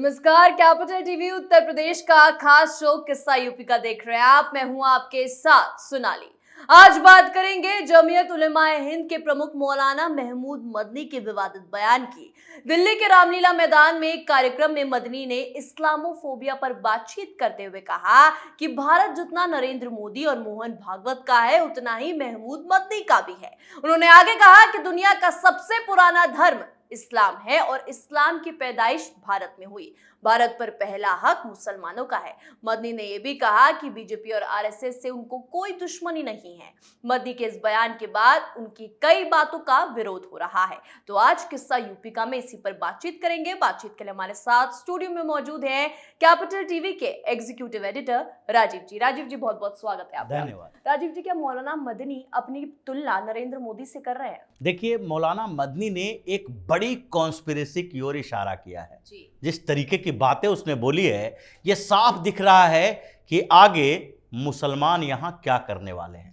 नमस्कार, capital TV Uttar Pradesh का खास शो किस्सा यूपी का देख रहे हैं आप। मैं हूं आपके साथ सोनाली। आज बात करेंगे जमीयत उलेमाए हिंद के प्रमुख मौलाना महमूद मदनी के विवादित बयान की। दिल्ली के रामलीला मैदान में एक कार्यक्रम में मदनी ने इस्लामोफोबिया पर बातचीत करते हुए कहा कि भारत जितना नरेंद्र मोदी और मोहन भागवत का है उतना ही महमूद मदनी का भी है। उन्होंने आगे कहा कि दुनिया का सबसे पुराना धर्म इस्लाम है और इस्लाम की पैदाइश भारत में हुई। भारत पर पहला हक मुसलमानों का है। मदनी ने यह भी कहा कि बीजेपी और आरएसएस से उनको कोई दुश्मनी नहीं है। मदनी के इस बयान के बाद उनकी कई बातों का विरोध हो रहा है। तो आज किस्सा यूपी का में इसी पर बातचीत करेंगे। बातचीत के लिए हमारे साथ स्टूडियो में मौजूद हैं कैपिटल टीवी के एग्जीक्यूटिव एडिटर राजीव जी। राजीव जी, बहुत बहुत स्वागत है आपका। धन्यवाद। राजीव जी, क्या मौलाना मदनी अपनी तुलना नरेंद्र मोदी से कर रहे हैं? देखिए, मौलाना मदनी ने एक बड़ी कॉन्स्पिरेसी की ओर इशारा किया है। जिस तरीके की बातें उसने बोली है, यह साफ दिख रहा है कि आगे मुसलमान यहाँ क्या करने वाले हैं।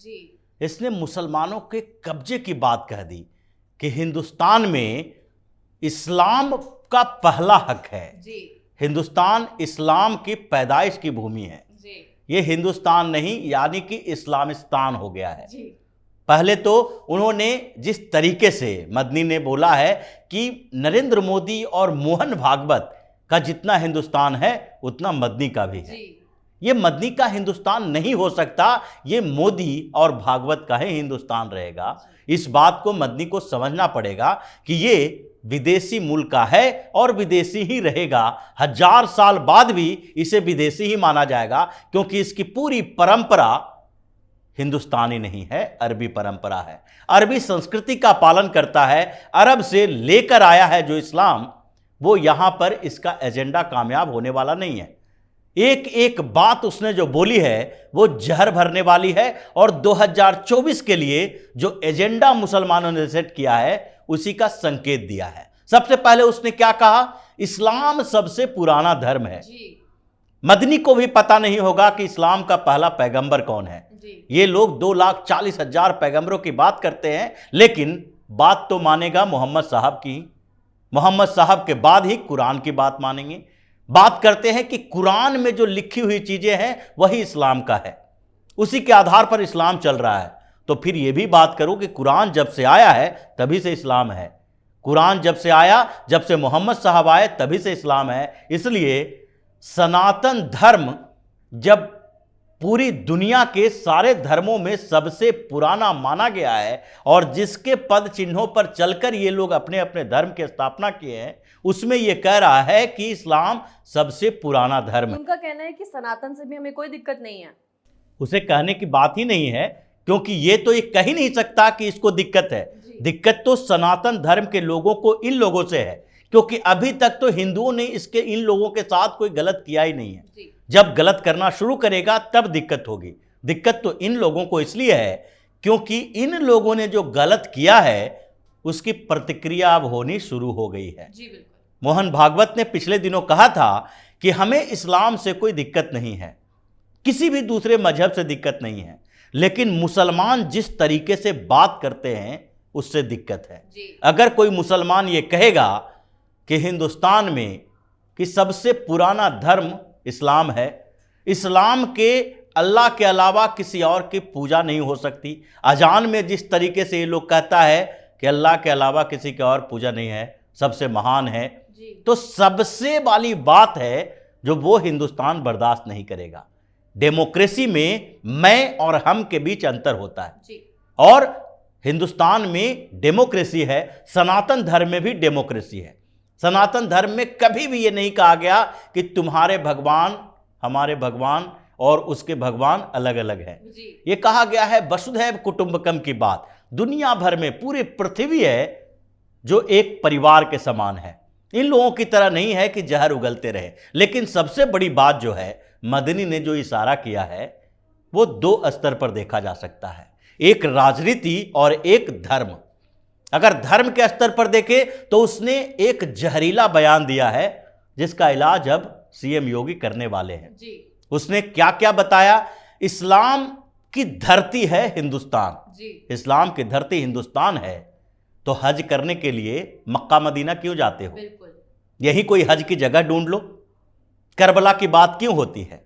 इसने मुसलमानों के कब्जे की बात कह दी कि हिंदुस्तान में इस्लाम का पहला हक है। हिंदुस्तान इस्लाम की पैदाइश की भूमि है। ये हिंदुस्तान नहीं, यानी कि इस्लामिस्तान हो गया है। पहले तो उन्होंने जिस तरीके से मदनी ने बोला है कि नरेंद्र मोदी और मोहन भागवत का जितना हिंदुस्तान है उतना मदनी का भी है। ये मदनी का हिंदुस्तान नहीं हो सकता, ये मोदी और भागवत का ही हिंदुस्तान रहेगा। इस बात को मदनी को समझना पड़ेगा कि ये विदेशी मुल्क का है और विदेशी ही रहेगा। 1000 साल बाद भी इसे विदेशी ही माना जाएगा, क्योंकि इसकी पूरी परंपरा हिंदुस्तानी नहीं है, अरबी परंपरा है। अरबी संस्कृति का पालन करता है। अरब से लेकर आया है जो इस्लाम, वो यहां पर इसका एजेंडा कामयाब होने वाला नहीं है। एक एक बात उसने जो बोली है वो जहर भरने वाली है, और 2024 के लिए जो एजेंडा मुसलमानों ने सेट किया है उसी का संकेत दिया है। सबसे पहले उसने क्या कहा? इस्लाम सबसे पुराना धर्म है। मदनी को भी पता नहीं होगा कि इस्लाम का पहला पैगंबर कौन है। ये लोग 2,40,000 पैगंबरों की बात करते हैं, लेकिन बात तो मानेगा मोहम्मद साहब की। मोहम्मद साहब के बाद ही कुरान की बात मानेंगे। बात करते हैं कि कुरान में जो लिखी हुई चीजें हैं वही इस्लाम का है, उसी के आधार पर इस्लाम चल रहा है। तो फिर यह भी बात करो कि कुरान जब से आया है तभी से इस्लाम है। कुरान जब से आया, जब से मोहम्मद साहब आए, तभी से इस्लाम है। इसलिए सनातन धर्म जब पूरी दुनिया के सारे धर्मों में सबसे पुराना माना गया है, और जिसके पद चिन्हों पर चलकर ये लोग अपने अपने धर्म की स्थापना किए हैं, उसमें ये कह रहा है कि इस्लाम सबसे पुराना धर्म है। उनका कहना है कि सनातन से भी हमें कोई दिक्कत नहीं है। उसे कहने की बात ही नहीं है, क्योंकि ये तो ये कह ही नहीं सकता कि इसको दिक्कत है। दिक्कत तो सनातन धर्म के लोगों को, इन लोगों से है, क्योंकि अभी तक तो हिंदुओं ने इसके इन लोगों के साथ कोई गलत किया ही नहीं है। जब गलत करना शुरू करेगा तब दिक्कत होगी। दिक्कत तो इन लोगों को इसलिए है क्योंकि इन लोगों ने जो गलत किया है उसकी प्रतिक्रिया अब होनी शुरू हो गई है। मोहन भागवत ने पिछले दिनों कहा था कि हमें इस्लाम से कोई दिक्कत नहीं है, किसी भी दूसरे मजहब से दिक्कत नहीं है, लेकिन मुसलमान जिस तरीके से बात करते हैं उससे दिक्कत है। अगर कोई मुसलमान ये कहेगा कि हिंदुस्तान में कि सबसे पुराना धर्म इस्लाम है, इस्लाम के अल्लाह के अलावा किसी और की पूजा नहीं हो सकती, अजान में जिस तरीके से ये लोग कहता है कि अल्लाह के अलावा किसी की और पूजा नहीं है, सबसे महान है, तो सबसे वाली बात है जो वो हिंदुस्तान बर्दाश्त नहीं करेगा। डेमोक्रेसी में मैं और हम के बीच अंतर होता है, और हिंदुस्तान में डेमोक्रेसी है, सनातन धर्म में भी डेमोक्रेसी है। सनातन धर्म में कभी भी ये नहीं कहा गया कि तुम्हारे भगवान, हमारे भगवान और उसके भगवान अलग अलग हैं। ये कहा गया है वसुधैव कुटुंबकम की बात। दुनिया भर में पूरी पृथ्वी है जो एक परिवार के समान है। इन लोगों की तरह नहीं है कि जहर उगलते रहे। लेकिन सबसे बड़ी बात जो है, मदनी ने जो इशारा किया है वो 2 स्तर पर देखा जा सकता है, एक राजनीति और एक धर्म। अगर धर्म के स्तर पर देखें तो उसने एक जहरीला बयान दिया है जिसका इलाज अब सीएम योगी करने वाले हैं। उसने क्या क्या बताया? इस्लाम की धरती है हिंदुस्तान, इस्लाम की धरती हिंदुस्तान है, तो हज करने के लिए मक्का मदीना क्यों जाते हो? यही कोई हज की जगह ढूंढ लो। करबला की बात क्यों होती है?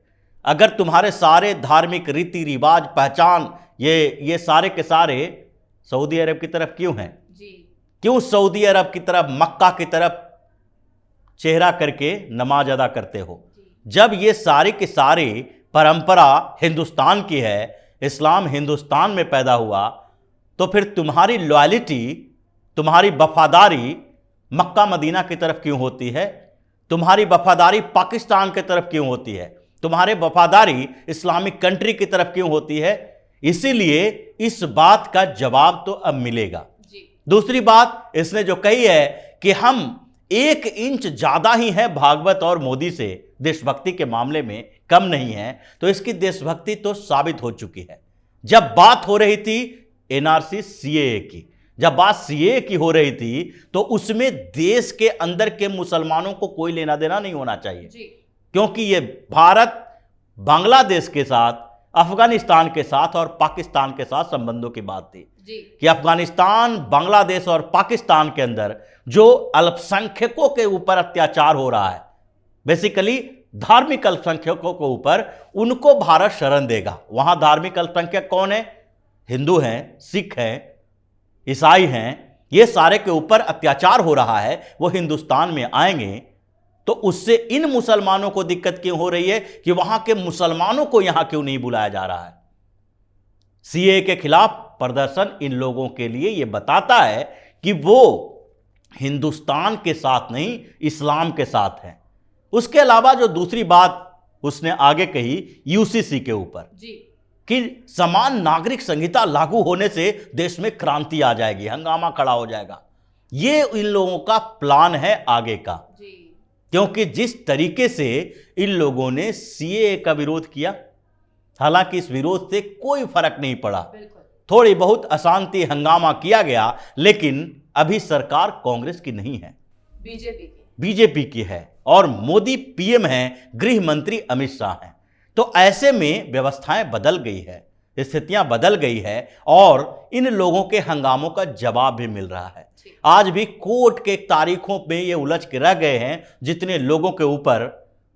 अगर तुम्हारे सारे धार्मिक रीति रिवाज पहचान ये सारे के सारे सऊदी अरब की तरफ क्यों हैं? क्यों सऊदी अरब की तरफ, मक्का की तरफ चेहरा करके नमाज अदा करते हो? जब ये सारी की सारी परंपरा हिंदुस्तान की है, इस्लाम हिंदुस्तान में पैदा हुआ, तो फिर तुम्हारी लॉयल्टी, तुम्हारी वफादारी मक्का मदीना की तरफ क्यों होती है? तुम्हारी वफादारी पाकिस्तान की तरफ क्यों होती है? तुम्हारी वफादारी इस्लामिक कंट्री की तरफ क्यों होती है? इसीलिए इस बात का जवाब तो अब मिलेगा। दूसरी बात इसने जो कही है कि हम 1 इंच ज्यादा ही है भागवत और मोदी से, देशभक्ति के मामले में कम नहीं है, तो इसकी देशभक्ति तो साबित हो चुकी है। जब बात हो रही थी एनआरसी सीएए की, जब बात सीएए की हो रही थी, तो उसमें देश के अंदर के मुसलमानों को कोई लेना देना नहीं होना चाहिए, क्योंकि ये भारत बांग्लादेश के साथ, अफगानिस्तान के साथ और पाकिस्तान के साथ संबंधों की बात थी कि अफगानिस्तान, बांग्लादेश और पाकिस्तान के अंदर जो अल्पसंख्यकों के ऊपर अत्याचार हो रहा है, बेसिकली धार्मिक अल्पसंख्यकों के ऊपर, उनको भारत शरण देगा। वहां धार्मिक अल्पसंख्यक कौन है? हिंदू हैं, सिख हैं, ईसाई हैं, ये सारे के ऊपर अत्याचार हो रहा है, वो हिंदुस्तान में आएंगे तो उससे इन मुसलमानों को दिक्कत क्यों हो रही है कि वहां के मुसलमानों को यहां क्यों नहीं बुलाया जा रहा है? सीएए के खिलाफ प्रदर्शन इन लोगों के लिए यह बताता है कि वो हिंदुस्तान के साथ नहीं, इस्लाम के साथ हैं। उसके अलावा जो दूसरी बात उसने आगे कही यूसीसी के ऊपर कि समान नागरिक संहिता लागू होने से देश में क्रांति आ जाएगी, हंगामा खड़ा हो जाएगा। ये इन लोगों का प्लान है आगे का, क्योंकि जिस तरीके से इन लोगों ने सीएए का विरोध किया, हालांकि इस विरोध से कोई फर्क नहीं पड़ा, थोड़ी बहुत अशांति हंगामा किया गया, लेकिन अभी सरकार कांग्रेस की नहीं है, बीजेपी की है, और मोदी पीएम हैं, गृह मंत्री अमित शाह हैं। तो ऐसे में व्यवस्थाएं बदल गई है, स्थितियां बदल गई है, और इन लोगों के हंगामों का जवाब भी मिल रहा है। आज भी कोर्ट के तारीखों में ये उलझ के रह गए हैं, जितने लोगों के ऊपर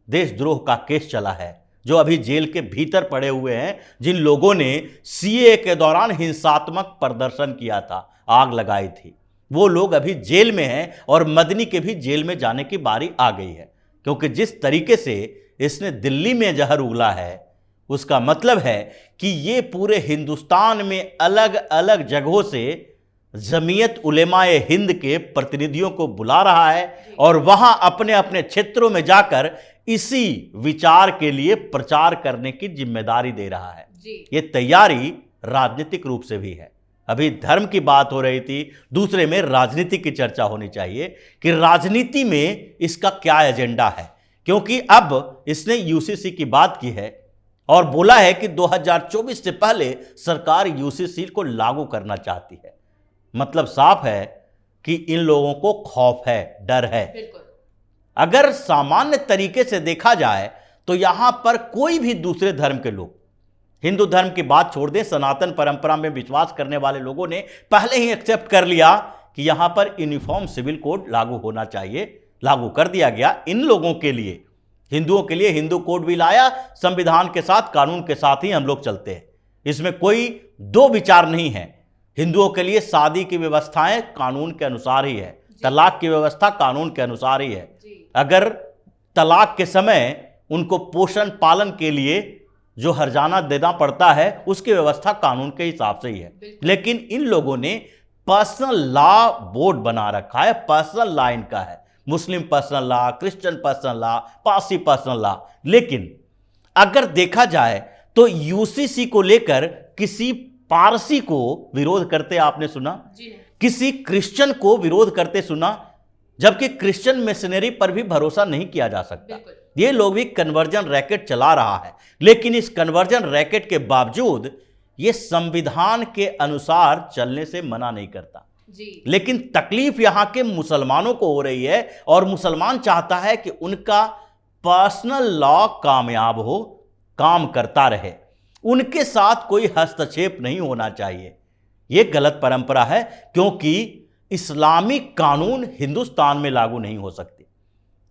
देशद्रोह का केस चला है, जो अभी जेल के भीतर पड़े हुए हैं, जिन लोगों ने सीएए के दौरान हिंसात्मक प्रदर्शन किया था, आग लगाई थी, वो लोग अभी जेल में हैं, और मदनी के भी जेल में जाने की बारी आ गई है। क्योंकि जिस तरीके से इसने दिल्ली में जहर उगला है, उसका मतलब है कि ये पूरे हिंदुस्तान में अलग अलग जगहों से जमीयत उलेमाए हिंद के प्रतिनिधियों को बुला रहा है, और वहां अपने अपने क्षेत्रों में जाकर इसी विचार के लिए प्रचार करने की जिम्मेदारी दे रहा है। ये तैयारी राजनीतिक रूप से भी है। अभी धर्म की बात हो रही थी, दूसरे में राजनीति की चर्चा होनी चाहिए कि राजनीति में इसका क्या एजेंडा है, क्योंकि अब इसने यूसीसी की बात की है और बोला है कि 2024 से पहले सरकार यूसीसी को लागू करना चाहती है। मतलब साफ है कि इन लोगों को खौफ है, डर है। अगर सामान्य तरीके से देखा जाए तो यहां पर कोई भी दूसरे धर्म के लोग, हिंदू धर्म की बात छोड़ दें, सनातन परंपरा में विश्वास करने वाले लोगों ने पहले ही एक्सेप्ट कर लिया कि यहां पर यूनिफॉर्म सिविल कोड लागू होना चाहिए। लागू कर दिया गया इन लोगों के लिए। हिंदुओं के लिए हिंदू कोड भी लाया, संविधान के साथ, कानून के साथ ही हम लोग चलते हैं, इसमें कोई दो विचार नहीं है। हिंदुओं के लिए शादी की व्यवस्थाएं कानून के अनुसार ही है, तलाक की व्यवस्था कानून के अनुसार ही है। अगर तलाक के समय उनको पोषण पालन के लिए जो हर्जाना देना पड़ता है, उसकी व्यवस्था कानून के हिसाब से ही है। लेकिन इन लोगों ने पर्सनल लॉ बोर्ड बना रखा है, पर्सनल लॉ इनका है, Muslim personal law, Christian personal law, Parsi personal law. लेकिन अगर देखा जाए तो यूसीसी को लेकर किसी पारसी को विरोध करते आपने सुना? किसी क्रिश्चियन को विरोध करते सुना? जबकि क्रिश्चियन मिशनरी पर भी भरोसा नहीं किया जा सकता। ये लोग भी कन्वर्जन रैकेट चला रहा है, लेकिन इस कन्वर्जन रैकेट के बावजूद ये संविधान के अनुसार चलने से मना नहीं करता। लेकिन तकलीफ यहां के मुसलमानों को हो रही है, और मुसलमान चाहता है कि उनका पर्सनल लॉ कामयाब हो, काम करता रहे, उनके साथ कोई हस्तक्षेप नहीं होना चाहिए। यह गलत परंपरा है, क्योंकि इस्लामिक कानून हिंदुस्तान में लागू नहीं हो सकते।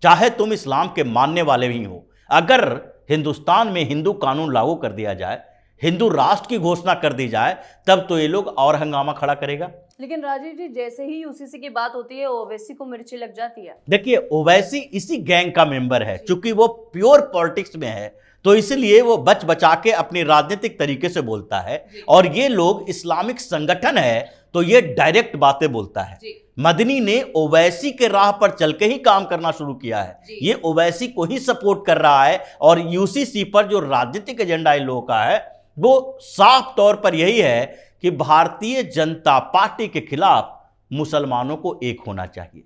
चाहे तुम इस्लाम के मानने वाले भी हो, अगर हिंदुस्तान में हिंदू कानून लागू कर दिया जाए, हिंदू राष्ट्र की घोषणा कर दी जाए, तब तो ये लोग और हंगामा खड़ा करेगा। लेकिन राजीव जी, जैसे ही यूसीसी की बात होती है ओवैसी को मिर्ची लग जाती है। देखिए, ओवैसी इसी गैंग का मेंबर है, क्योंकि वो प्योर पॉलिटिक्स में है, तो इसलिए वो बच बचा के अपनी राजनीतिक तरीके से बोलता है। और ये लोग इस्लामिक संगठन है, तो ये डायरेक्ट बातें बोलता है। मदनी ने ओवैसी के राह पर चल के ही काम करना शुरू किया है, ये ओवैसी को ही सपोर्ट कर रहा है। और यूसीसी पर जो राजनीतिक एजेंडा इन लोगों का है वो साफ तौर पर यही है कि भारतीय जनता पार्टी के खिलाफ मुसलमानों को एक होना चाहिए।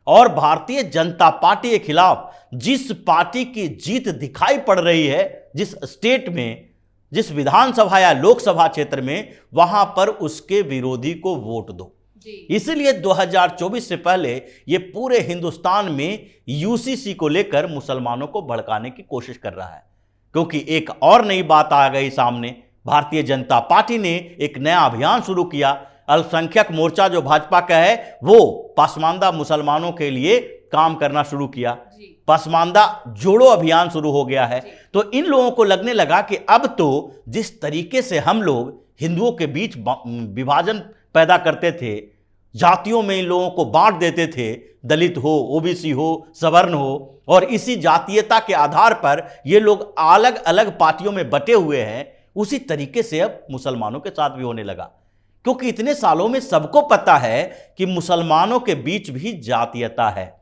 और भारतीय जनता पार्टी के खिलाफ जिस पार्टी की जीत दिखाई पड़ रही है, जिस स्टेट में, जिस विधानसभा या लोकसभा क्षेत्र में, वहां पर उसके विरोधी को वोट दो। इसलिए 2024 से पहले ये पूरे हिंदुस्तान में यूसीसी को लेकर मुसलमानों को भड़काने की कोशिश कर रहा है। क्योंकि एक और नई बात आ गई सामने, भारतीय जनता पार्टी ने एक नया अभियान शुरू किया। अल्पसंख्यक मोर्चा जो भाजपा का है, वो पसमानदा मुसलमानों के लिए काम करना शुरू किया। पसमानदा जोड़ो अभियान शुरू हो गया है। तो इन लोगों को लगने लगा कि अब तो जिस तरीके से हम लोग हिंदुओं के बीच विभाजन पैदा करते थे, जातियों में इन लोगों को बांट देते थे, दलित हो, ओबीसी हो, सवर्ण हो, और इसी जातीयता के आधार पर ये लोग अलग अलग पार्टियों में बटे हुए हैं, उसी तरीके से अब मुसलमानों के साथ भी होने लगा। क्योंकि इतने सालों में सबको पता है कि मुसलमानों के बीच भी जातीयता है,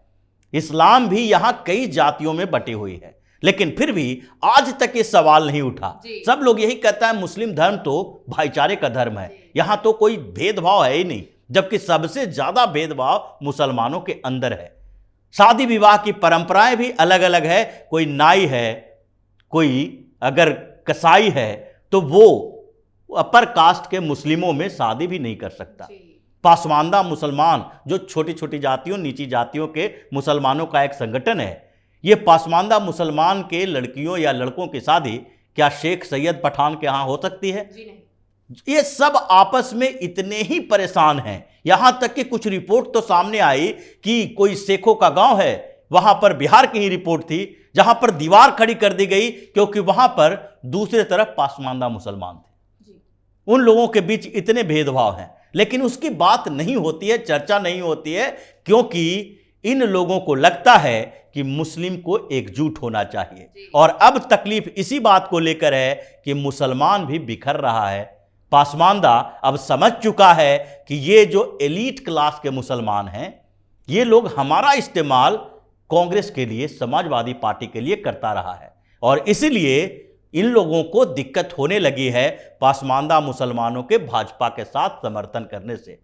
इस्लाम भी यहां कई जातियों में बटी हुई है, लेकिन फिर भी आज तक ये सवाल नहीं उठा। सब लोग यही कहता है मुस्लिम धर्म तो भाईचारे का धर्म है, यहां तो कोई भेदभाव है ही नहीं, जबकि सबसे ज्यादा भेदभाव मुसलमानों के अंदर है। शादी विवाह की परंपराएं भी अलग अलग है, कोई नाई है, कोई अगर कसाई है, तो वो अपर कास्ट के मुस्लिमों में शादी भी नहीं कर सकता। पासमानदा मुसलमान जो छोटी छोटी जातियों, नीची जातियों के मुसलमानों का एक संगठन है, ये पासमानदा मुसलमान के लड़कियों या लड़कों की शादी क्या शेख सैयद पठान के यहां हो सकती है? जी नहीं। ये सब आपस में इतने ही परेशान हैं, यहां तक कि कुछ रिपोर्ट तो सामने आई कि कोई शेखों का गांव है, वहां पर बिहार की ही रिपोर्ट थी, जहां पर दीवार खड़ी कर दी गई क्योंकि वहां पर दूसरे तरफ पासमानदा मुसलमान थे। उन लोगों के बीच इतने भेदभाव हैं, लेकिन उसकी बात नहीं होती है, चर्चा नहीं होती है, क्योंकि इन लोगों को लगता है कि मुस्लिम को एकजुट होना चाहिए। और अब तकलीफ इसी बात को लेकर है कि मुसलमान भी बिखर रहा है। पासमानदा अब समझ चुका है कि ये जो एलीट क्लास के मुसलमान हैं, ये लोग हमारा इस्तेमाल कांग्रेस के लिए, समाजवादी पार्टी के लिए करता रहा है, और इसीलिए इन लोगों को दिक्कत होने लगी है पासमानदा मुसलमानों के भाजपा के साथ समर्थन करने से।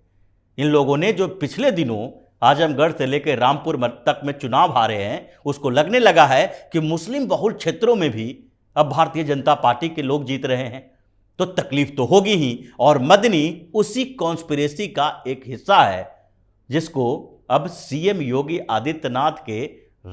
इन लोगों ने जो पिछले दिनों आजमगढ़ से लेकर रामपुर तक में चुनाव हारे हैं, उसको लगने लगा है कि मुस्लिम बहुल क्षेत्रों में भी अब भारतीय जनता पार्टी के लोग जीत रहे हैं, तो तकलीफ तो होगी ही। और मदनी उसी कॉन्स्पिरेसी का एक हिस्सा है, जिसको अब सीएम योगी आदित्यनाथ के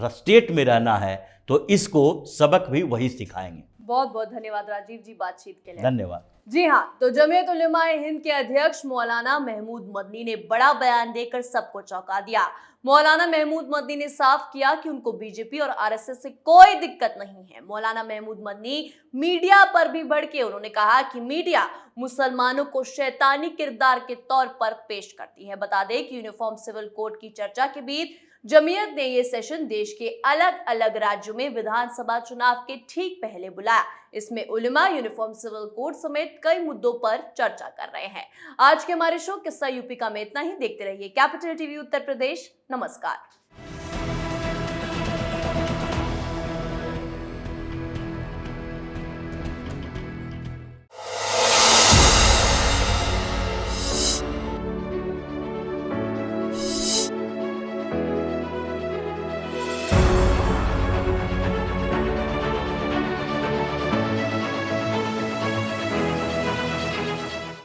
स्टेट में रहना है, तो इसको सबक भी वही सिखाएंगे। बहुत बहुत धन्यवाद राजीव जी बातचीत के लिए। धन्यवाद। जी हाँ, तो जमीयत उलेमाए हिंद के अध्यक्ष मौलाना महमूद मदनी ने बड़ा बयान देकर सबको चौंका दिया। मौलाना महमूद मदनी ने साफ किया कि उनको बीजेपी और आरएसएस से कोई दिक्कत नहीं है। मौलाना महमूद मदनी मीडिया पर भी भड़के। उन्होंने कहा कि मीडिया मुसलमानों को शैतानी किरदार के तौर पर पेश करती है। बता दें कि यूनिफॉर्म सिविल कोड की चर्चा के बीच जमीयत ने ये सेशन देश के अलग अलग राज्यों में विधानसभा चुनाव के ठीक पहले बुलाया। इसमें उलेमा, यूनिफॉर्म सिविल कोड समेत कई मुद्दों पर चर्चा कर रहे हैं। आज के हमारे शो किस्सा यूपी का में इतना ही। देखते रहिए कैपिटल टीवी उत्तर प्रदेश। नमस्कार।